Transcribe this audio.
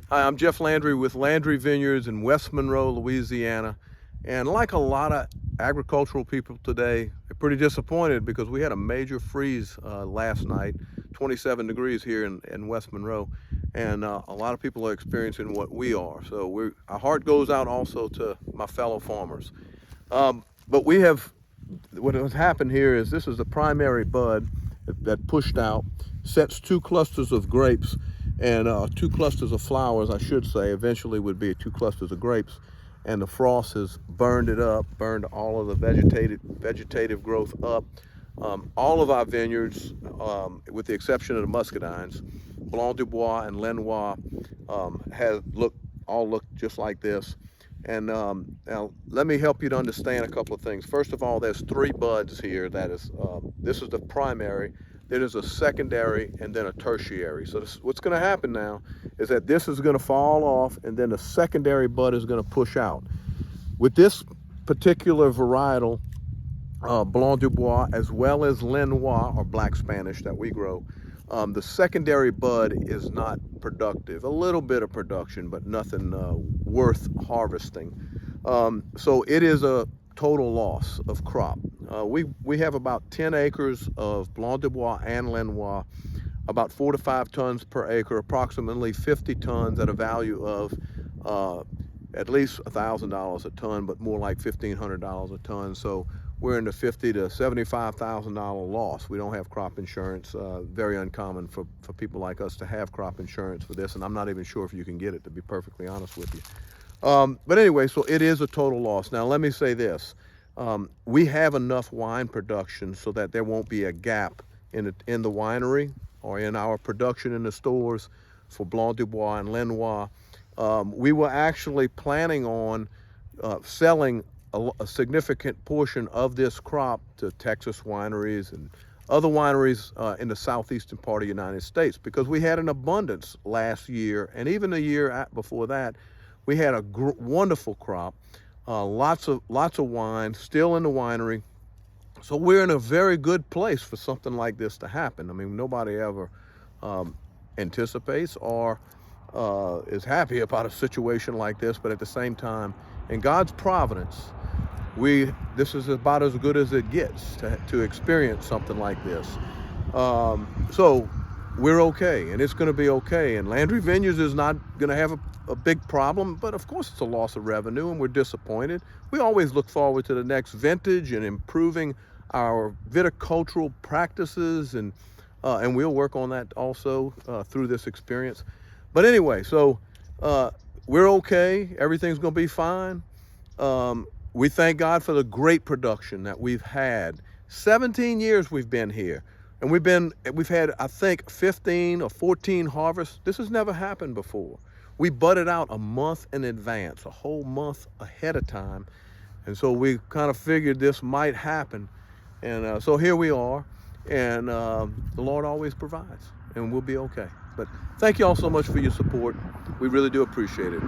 Hi, I'm Jeff Landry with Landry Vineyards in West Monroe, Louisiana. And like a lot of agricultural people today, they're pretty disappointed because we had a major freeze last night, 27 degrees here in West Monroe. And a lot of people are experiencing what we are. So our heart goes out also to my fellow farmers. But what has happened here is this is the primary bud that pushed out, sets two clusters of grapes and two clusters of flowers, I should say, eventually would be two clusters of grapes. And the frost has burned it up, burned all of the vegetative growth up. All of our vineyards, with the exception of the muscadines, Blanc Du Bois and Lenoir, all look just like this. And now let me help you to understand a couple of things. First of all, there's three buds here. This is the primary, then there's a secondary, and then a tertiary. So what's going to happen now is that this is going to fall off, and then the secondary bud is going to push out. With this particular varietal, Blanc Du Bois, as well as Lenoir, or Black Spanish that we grow, the secondary bud is not productive. A little bit of production, but nothing worth harvesting. So it is a total loss of crop. We have about 10 acres of Blanc Du Bois and Lenoir, about 4 to 5 tons per acre, approximately 50 tons at a value of at least $1,000 a ton, but more like $1,500 a ton. So we're in the $50,000 to $75,000 loss. We don't have crop insurance. Very uncommon for people like us to have crop insurance for this, and I'm not even sure if you can get it, to be perfectly honest with you. But anyway, so it is a total loss. Now let me say this. We have enough wine production so that there won't be a gap in the winery or in our production in the stores for Blanc Du Bois and Lenoir. We were actually planning on selling a significant portion of this crop to Texas wineries and other wineries in the southeastern part of the United States, because we had an abundance last year, and even the year before that, we had a wonderful crop, lots of wine still in the winery. So we're in a very good place for something like this to happen. I mean, nobody ever anticipates or is happy about a situation like this, but at the same time, in God's providence, this is about as good as it gets to experience something like this. So we're okay, and it's going to be okay. And Landry Vineyards is not going to have a big problem, but of course it's a loss of revenue, and we're disappointed. We always look forward to the next vintage and improving our viticultural practices, and we'll work on that also through this experience. But anyway, so we're okay. Everything's going to be fine. We thank God for the great production that we've had. 17 years we've been here, and we've had, I think, 15 or 14 harvests. This has never happened before. We budded out a month in advance, a whole month ahead of time. And so we kind of figured this might happen. And so here we are, and the Lord always provides, and we'll be okay. But thank you all so much for your support. We really do appreciate it.